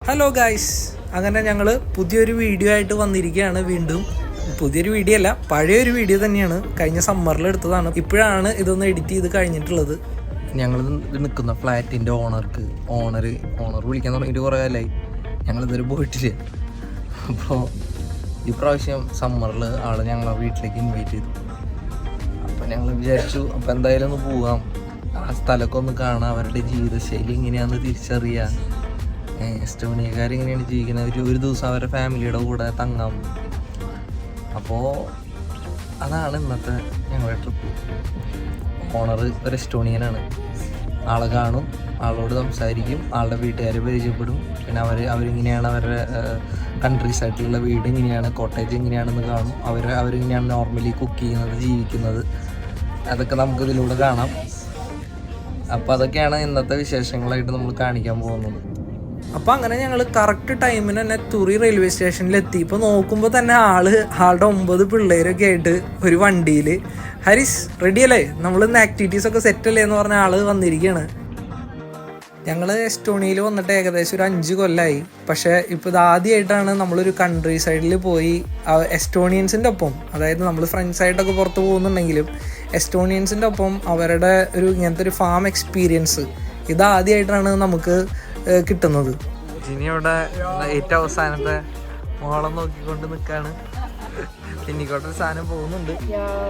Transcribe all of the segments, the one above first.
Hello guys, അങ്ങനെ ഞങ്ങൾ പുതിയൊരു വീഡിയോ ആയിട്ട് വന്നിരിക്കുകയാണ്. വീണ്ടും പുതിയൊരു വീഡിയോ അല്ല, പഴയൊരു വീഡിയോ തന്നെയാണ്. കഴിഞ്ഞ സമ്മറിൽ എടുത്തതാണ്. ഇപ്പോഴാണ് ഇതൊന്ന് എഡിറ്റ് ചെയ്ത് കഴിഞ്ഞിട്ടുള്ളത്. ഞങ്ങൾ നിൽക്കുന്ന ഫ്ലാറ്റിൻ്റെ ഓണർ വിളിക്കാൻ തുടങ്ങിയിട്ട് കുറേ കാലമായി. ഞങ്ങളിതുവരെ പോയിട്ടില്ല. അപ്പോൾ ഈ പ്രാവശ്യം സമ്മറിൽ ആൾ ഞങ്ങളെ വീട്ടിലേക്ക് ഇൻവൈറ്റ് ചെയ്തു. അപ്പോൾ ഞങ്ങൾ വിചാരിച്ചു അപ്പോൾ എന്തായാലും ഒന്ന് പോകാം, ആ സ്ഥലമൊക്കെ ഒന്ന് കാണാം, അവരുടെ ജീവിതശൈലി എങ്ങനെയാണെന്ന് തിരിച്ചറിയാം, എസ്റ്റോണിയക്കാരെങ്ങനെയാണ് ജീവിക്കുന്നത്, ഒരു ദിവസം അവരുടെ ഫാമിലിയുടെ കൂടെ തങ്ങാം. അപ്പോൾ അതാണ് ഇന്നത്തെ ഞങ്ങളുടെ ട്രിപ്പ്. ഓണർ ഒരു എസ്റ്റോണിയനാണ്. ആളെ കാണും, ആളോട് സംസാരിക്കും, ആളുടെ വീട്ടുകാരെ പരിചയപ്പെടും. പിന്നെ അവരിങ്ങനെയാണ് അവരുടെ കൺട്രീസ് ആയിട്ടുള്ള വീട് എങ്ങനെയാണ്, കോട്ടേജ് എങ്ങനെയാണെന്ന് കാണും. അവരെങ്ങനെയാണ് നോർമലി കുക്ക് ചെയ്യുന്നത്, ജീവിക്കുന്നത്, അതൊക്കെ നമുക്കിതിലൂടെ കാണാം. അപ്പോൾ അതൊക്കെയാണ് ഇന്നത്തെ വിശേഷങ്ങളായിട്ട് നമ്മൾ കാണിക്കാൻ പോകുന്നത്. അപ്പോൾ അങ്ങനെ ഞങ്ങൾ കറക്റ്റ് ടൈമിന് തന്നെ തുറി റെയിൽവേ സ്റ്റേഷനിലെത്തി. ഇപ്പോൾ നോക്കുമ്പോൾ തന്നെ ആളുടെ 9 പിള്ളേരൊക്കെ ആയിട്ട് ഒരു വണ്ടിയിൽ. ഹരീസ് റെഡിയല്ലേ, നമ്മൾ ഇന്ന് ആക്ടിവിറ്റീസൊക്കെ സെറ്റല്ലേ എന്ന് പറഞ്ഞ ആൾ വന്നിരിക്കുകയാണ്. ഞങ്ങൾ എസ്റ്റോണിയയിൽ വന്നിട്ട് ഏകദേശം ഒരു 5 കൊല്ലമായി. പക്ഷേ ഇപ്പോൾ ഇത് ആദ്യമായിട്ടാണ് നമ്മളൊരു കൺട്രി സൈഡിൽ പോയി എസ്റ്റോണിയൻസിൻ്റെ ഒപ്പം, അതായത് നമ്മൾ ഫ്രണ്ട്സായിട്ടൊക്കെ പുറത്ത് പോകുന്നുണ്ടെങ്കിലും എസ്റ്റോണിയൻസിൻ്റെ ഒപ്പം അവരുടെ ഇങ്ങനത്തെ ഒരു ഫാം എക്സ്പീരിയൻസ് ഇതാദ്യമായിട്ടാണ് നമുക്ക് കിട്ടുന്നത്. ഇനി ഇവിടെ ഏറ്റവും അവസാനത്തെ മോളം നോക്കിക്കൊണ്ട് നിൽക്കാണ്. പിന്നിക്കോട്ടൊരു സാധനം പോകുന്നുണ്ട്.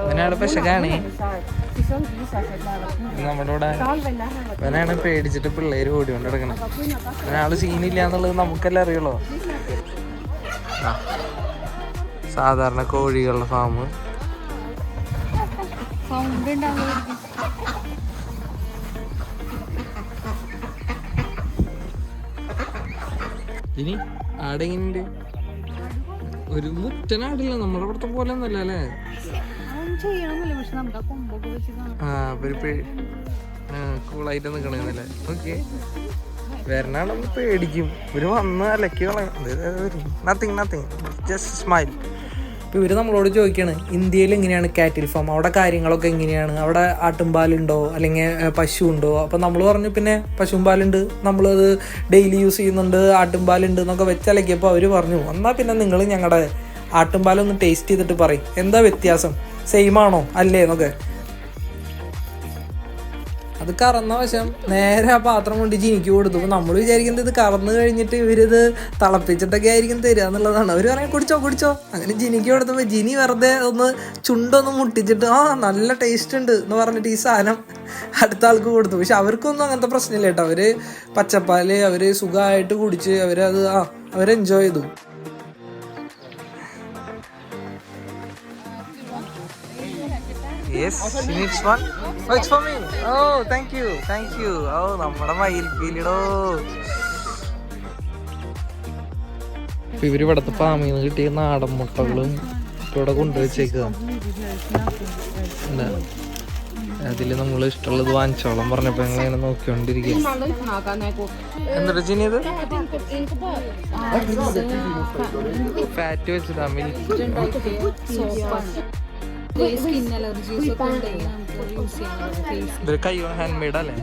ഇവനാണ് പെശകാണേ, നമ്മുടെ കൂടെ. ഇവനാണ് പേടിച്ചിട്ട് പിള്ളേര് ഓടിക്കൊണ്ട് കിടക്കണം. ഇവനാള് സീനില്ല എന്നുള്ളത് നമുക്കെല്ലാം അറിയുള്ളൂ. സാധാരണ കോഴികളുടെ ഫാം. ഇനി ആടെ എങ്ങനെയുണ്ട്? ഒരു മുറ്റനാടില്ല, നമ്മുടെ ഇവിടുത്തെ പോലെ ഒന്നല്ല അല്ലേ? കൂളായിട്ട് നിക്കണല്ലേ? ഓക്കെ, വരണാണെന്ന് പേടിക്കും. ഇവര് വന്ന് അലക്കി നത്തിങ് ജസ്റ്റ് സ്മൈൽ. ഇപ്പോൾ ഇവർ നമ്മളോട് ചോദിക്കുകയാണ് ഇന്ത്യയിൽ എങ്ങനെയാണ് കാറ്റിൽ ഫാം, അവിടെ കാര്യങ്ങളൊക്കെ എങ്ങനെയാണ്, അവിടെ ആട്ടുംപാലുണ്ടോ അല്ലെങ്കിൽ പശു ഉണ്ടോ? അപ്പോൾ നമ്മൾ പറഞ്ഞു പിന്നെ പശുവും പാലുണ്ട്, നമ്മളത് ഡെയിലി യൂസ് ചെയ്യുന്നുണ്ട്, ആട്ടുംപാലുണ്ട് എന്നൊക്കെ വെച്ചലക്കിയപ്പോൾ അവർ പറഞ്ഞു എന്നാൽ പിന്നെ നിങ്ങൾ ഞങ്ങളുടെ ആട്ടുംപാലൊന്ന് ടേസ്റ്റ് ചെയ്തിട്ട് പറയും, എന്താ വ്യത്യാസം, സെയിം ആണോ അല്ലേ എന്നൊക്കെ. അത് കറന്ന വശം നേരെ ആ പാത്രം കൊണ്ട് ജിനിക്ക് കൊടുത്തു. അപ്പോൾ നമ്മൾ വിചാരിക്കുന്നത് ഇത് കറന്ന് കഴിഞ്ഞിട്ട് ഇവരിത് തിളപ്പിച്ചിട്ടൊക്കെ ആയിരിക്കും തരിക എന്നുള്ളതാണ്. അവർ പറയാൻ കുടിച്ചോ. അങ്ങനെ ജിനിക്ക് കൊടുത്തപ്പോൾ ജിനി വെറുതെ ഒന്ന് ചുണ്ടൊന്ന് മുട്ടിച്ചിട്ട് നല്ല ടേസ്റ്റ് ഉണ്ട് എന്ന് പറഞ്ഞിട്ട് ഈ സാധനം അടുത്ത ആൾക്ക് കൊടുത്തു. പക്ഷെ അവർക്കൊന്നും അങ്ങനത്തെ പ്രശ്നമില്ല കേട്ടോ. അവർ പച്ചപ്പാല് അവർ സുഖമായിട്ട് കുടിച്ച് അവർ എൻജോയ് ചെയ്തു. Yes, she needs one. Oh, it's for me. Oh, thank you. Oh, നമ്മുടെ മയിൽപ്പീലിടോ. ഇവര് ഇവിടുത്തെ ഫാമിൽ നിന്ന് കിട്ടിയ നാടൻ മുട്ടകളും ഇവിടെ കൊണ്ടുവച്ചേക്കുക. അതിൽ നമ്മൾ ഇഷ്ടമുള്ളത് വാങ്ങിച്ചോളം പറഞ്ഞപ്പോ ഞങ്ങളിങ്ങനെ നോക്കിക്കൊണ്ടിരിക്കുക. എന്താ ചിനിയത്? ഫാറ്റ് വെച്ചിട്ടാ മിൽക്ക്. ഹാൻഡ് മെയ്ഡ് അല്ലേ?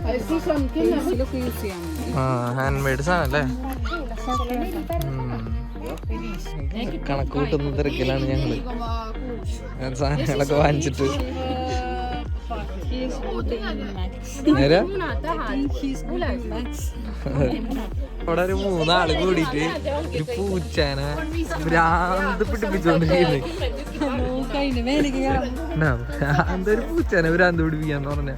ഹാൻഡ് മെയ്ഡ് സാധനം അല്ലേ? കണക്ക് കൂട്ടുന്ന തിരക്കിലാണ് ഞങ്ങള്. സാധനങ്ങളൊക്കെ വാങ്ങിച്ചിട്ട് അവിടെ ഒരു 3 ആള് കൂടിയിട്ട് ഒരു പൂച്ചാനെ ഭ്രാന്ത് പിടിപ്പിച്ചോണ്ടിരിക്കുന്നത്. എന്തൊരു പൂച്ചാനെ ഭ്രാന്ത് പിടിപ്പിക്കാന്ന് പറഞ്ഞ.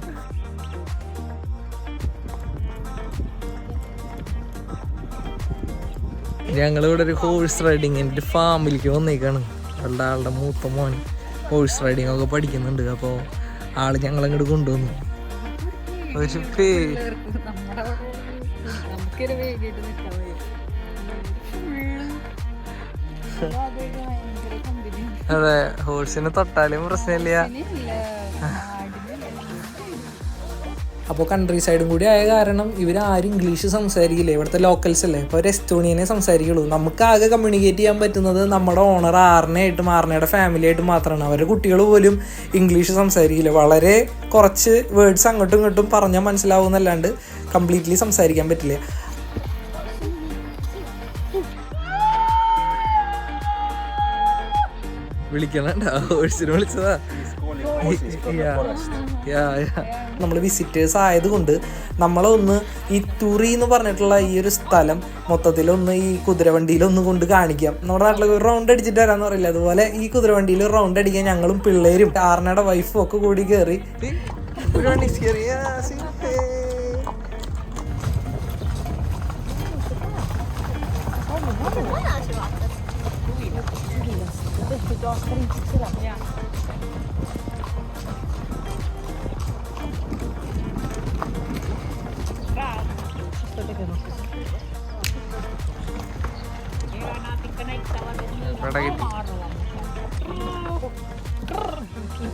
ഞങ്ങളിവിടെ ഒരു ഹോഴ്സ് റൈഡിങ്ങിൻ്റെ ഫാമിലേക്ക് വന്നേക്കാണ്. ആളുടെ മൂത്ത മോൻ ഹോഴ്സ് റൈഡിങ് ഒക്കെ പഠിക്കുന്നുണ്ട്. അപ്പോൾ ആള് ഞങ്ങളങ്ങോട്ട് കൊണ്ടുവന്നു. അതെ, ഹോഴ്സിന് തൊട്ടാലും പ്രശ്നമില്ല. അപ്പോൾ കൺട്രി സൈഡും കൂടി ആയ കാരണം ഇവരാരും ഇംഗ്ലീഷ് സംസാരിക്കില്ല, ഇവിടുത്തെ ലോക്കൽസ് അല്ലേ. അപ്പോൾ ഒരു എസ്റ്റോണിയനെ സംസാരിക്കുള്ളൂ. നമുക്ക് ആകെ കമ്മ്യൂണിക്കേറ്റ് ചെയ്യാൻ പറ്റുന്നത് നമ്മുടെ ഓണർ ആറിനയുടെ ഫാമിലി ആയിട്ട് മാത്രമാണ്. അവരുടെ കുട്ടികൾ പോലും ഇംഗ്ലീഷ് സംസാരിക്കില്ല. വളരെ കുറച്ച് വേർഡ്സ് അങ്ങോട്ടും ഇങ്ങോട്ടും പറഞ്ഞാൽ മനസ്സിലാവുന്നല്ലാണ്ട് കംപ്ലീറ്റ്ലി സംസാരിക്കാൻ പറ്റില്ല. വിളിക്കണ ഹോഴ്സിനെ വിളിച്ചതാ. നമ്മൾ വിസിറ്റേഴ്സ് ആയതുകൊണ്ട് നമ്മളൊന്ന് ഈ തുറി എന്ന് പറഞ്ഞിട്ടുള്ള ഈ ഒരു സ്ഥലം മൊത്തത്തിലൊന്ന് ഈ കുതിരവണ്ടിയിലൊന്ന് കൊണ്ട് കാണിക്കാം. നമ്മുടെ നാട്ടിലൊക്കെ ഒരു റൗണ്ട് അടിച്ചിട്ട് വരാന്ന് പറയില്ല, അതുപോലെ ഈ കുതിരവണ്ടിയിൽ റൗണ്ട് അടിക്കാൻ ഞങ്ങളും പിള്ളേരും ആറിനയുടെ വൈഫും ഒക്കെ കൂടി കയറി.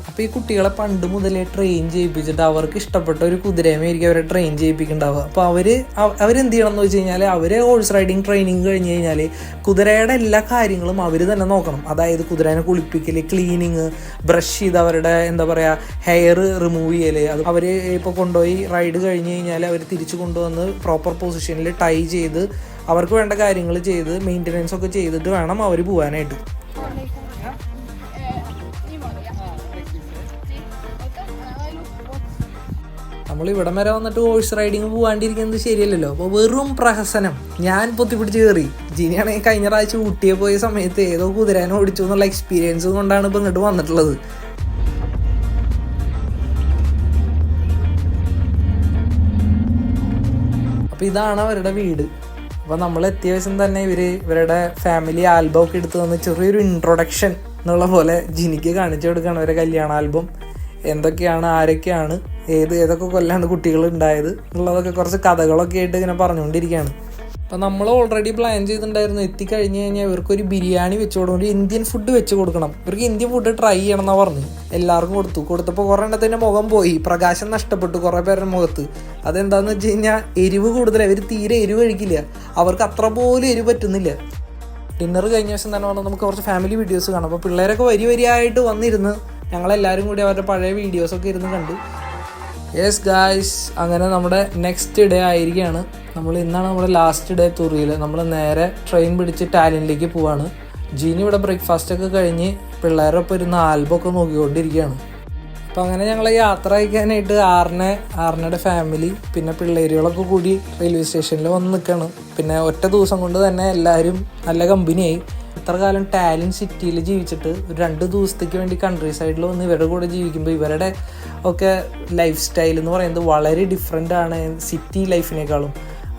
അപ്പോൾ ഈ കുട്ടികളെ പണ്ട് മുതലേ ട്രെയിൻ ചെയ്യിപ്പിച്ചിട്ട് അവർക്ക് ഇഷ്ടപ്പെട്ട ഒരു കുതിരയുമായിരിക്കും അവരെ ട്രെയിൻ ചെയ്യിപ്പിക്കുന്നുണ്ടാവുക. അപ്പോൾ അവരെന്ത് ചെയ്യണം എന്ന് വെച്ച് കഴിഞ്ഞാൽ അവർ ഹോഴ്സ് റൈഡിങ് ട്രെയിനിങ് കഴിഞ്ഞ് കഴിഞ്ഞാൽ കുതിരയുടെ എല്ലാ കാര്യങ്ങളും അവർ തന്നെ നോക്കണം. അതായത് കുതിരേനെ കുളിപ്പിക്കൽ, ക്ലീനിങ്, ബ്രഷ് ചെയ്ത് അവരുടെ എന്താ പറയുക ഹെയർ റിമൂവ് ചെയ്യൽ. അത് അവർ ഇപ്പോൾ കൊണ്ടുപോയി റൈഡ് കഴിഞ്ഞ് കഴിഞ്ഞാൽ അവർ തിരിച്ച് കൊണ്ടുവന്ന് പ്രോപ്പർ പൊസിഷനിൽ ടൈ ചെയ്ത് അവർക്ക് വേണ്ട കാര്യങ്ങൾ ചെയ്ത് മെയിൻ്റനൻസ് ഒക്കെ ചെയ്തിട്ട് വേണം അവർ പോകാനായിട്ട്. നമ്മൾ ഇവിടം വരെ വന്നിട്ട് ഹോഴ്സ് റൈഡിങ് പോകാണ്ടിരിക്കുന്നത് ശരിയല്ലല്ലോ. അപ്പോൾ വെറും പ്രഹസനം ഞാൻ പൊത്തിപ്പിടിച്ച് കയറി. ജിനിയാണെങ്കിൽ കഴിഞ്ഞ പ്രാവശ്യം ഊട്ടിയെ പോയ സമയത്ത് ഏതോ കുതിരേനെ ഓടിച്ചു എന്നുള്ള എക്സ്പീരിയൻസ് കൊണ്ടാണ് ഇപ്പോൾ ഇങ്ങോട്ട് വന്നിട്ടുള്ളത്. അപ്പോൾ ഇതാണ് അവരുടെ വീട്. അപ്പോൾ നമ്മൾ എത്തിയ ദിവസം തന്നെ ഇവരുടെ ഫാമിലി ആൽബം ഒക്കെ എടുത്ത് തന്ന് ചെറിയൊരു ഇൻട്രൊഡക്ഷൻ എന്നുള്ള പോലെ ജിനിക്ക് കാണിച്ചു കൊടുക്കുകയാണ് ഇവരെ കല്യാണ ആൽബം. എന്തൊക്കെയാണ്, ആരൊക്കെയാണ്, ഏതൊക്കെ കൊല്ലാണ് കുട്ടികൾ ഉണ്ടായത് എന്നുള്ളതൊക്കെ കുറച്ച് കഥകളൊക്കെ ആയിട്ട് ഇങ്ങനെ പറഞ്ഞുകൊണ്ടിരിക്കുകയാണ്. അപ്പം നമ്മൾ ഓൾറെഡി പ്ലാൻ ചെയ്തിട്ടുണ്ടായിരുന്നു എത്തിക്കഴിഞ്ഞ് കഴിഞ്ഞാൽ ഇവർക്കൊരു ബിരിയാണി വെച്ച് കൊടുക്കണം, ഒരു ഇന്ത്യൻ ഫുഡ് വെച്ച് കൊടുക്കണം. ഇവർക്ക് ഇന്ത്യൻ ഫുഡ് ട്രൈ ചെയ്യണം എന്നാണ് പറഞ്ഞു. എല്ലാവർക്കും കൊടുത്തപ്പോൾ കുറേ എണ്ണത്തിൻ്റെ മുഖം പോയി, പ്രകാശം നഷ്ടപ്പെട്ടു കുറേ പേരുടെ മുഖത്ത്. അതെന്താണെന്ന് വെച്ച് കഴിഞ്ഞാൽ എരിവ് കൂടുതലാണ്. ഇവർ തീരെ എരിവ് കഴിക്കില്ല, അവർക്ക് അത്ര പോലും എരിവ് പറ്റുന്നില്ല. ഡിന്നർ കഴിഞ്ഞ ദിവസം തന്നെ വന്ന് നമുക്ക് കുറച്ച് ഫാമിലി വീഡിയോസ് കാണാം. അപ്പോൾ പിള്ളേരൊക്കെ വരിയായിട്ട് വന്നിരുന്ന് ഞങ്ങളെല്ലാവരും കൂടി അവരുടെ പഴയ വീഡിയോസൊക്കെ ഇരുന്ന് കണ്ടു. യെസ് ഗായ്സ്, അങ്ങനെ നമ്മുടെ നെക്സ്റ്റ് ഡേ ആയിരിക്കുകയാണ്. ഇന്നാണ് നമ്മുടെ ലാസ്റ്റ് ഡേ തുറിയിൽ. നമ്മൾ നേരെ ട്രെയിൻ പിടിച്ച് ടാലിനിലേക്ക് പോവാണ്. ജീനി ഇവിടെ ബ്രേക്ക്ഫാസ്റ്റൊക്കെ കഴിഞ്ഞ് പിള്ളേരൊപ്പം ഇരുന്ന് ആൽബമൊക്കെ നോക്കിക്കൊണ്ടിരിക്കുകയാണ്. അപ്പോൾ അങ്ങനെ ഞങ്ങൾ യാത്ര അയക്കാനായിട്ട് ആറിനയുടെ ഫാമിലി പിന്നെ പിള്ളേരുകളൊക്കെ കൂടി റെയിൽവേ സ്റ്റേഷനിൽ വന്ന് നിൽക്കുകയാണ്. പിന്നെ ഒറ്റ ദിവസം കൊണ്ട് തന്നെ എല്ലാവരും നല്ല കമ്പനിയായി. ഇത്ര കാലം ടാലിൻ സിറ്റിയിൽ ജീവിച്ചിട്ട് ഒരു 2 ദിവസത്തേക്ക് വേണ്ടി കൺട്രി സൈഡിൽ വന്ന് ഇവരുടെ കൂടെ ജീവിക്കുമ്പോൾ ഇവരുടെ ഒക്കെ ലൈഫ് സ്റ്റൈൽ എന്ന് പറയുന്നത് വളരെ ഡിഫറെൻ്റ് ആണ് സിറ്റി ലൈഫിനേക്കാളും.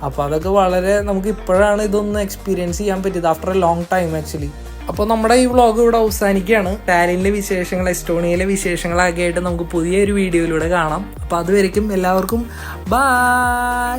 അപ്പോൾ അതൊക്കെ വളരെ നമുക്ക് ഇപ്പോഴാണ് ഇതൊന്ന് എക്സ്പീരിയൻസ് ചെയ്യാൻ പറ്റിയത് after A long time actually. അപ്പോൾ നമ്മുടെ ഈ വ്ളോഗ് ഇവിടെ അവസാനിക്കുകയാണ്. ടാലിനിലെ വിശേഷങ്ങൾ, എസ്റ്റോണിയയിലെ വിശേഷങ്ങളൊക്കെ ആയിട്ട് നമുക്ക് പുതിയൊരു വീഡിയോയിലൂടെ കാണാം. അപ്പോൾ അതുവരയ്ക്കും എല്ലാവർക്കും ബൈ.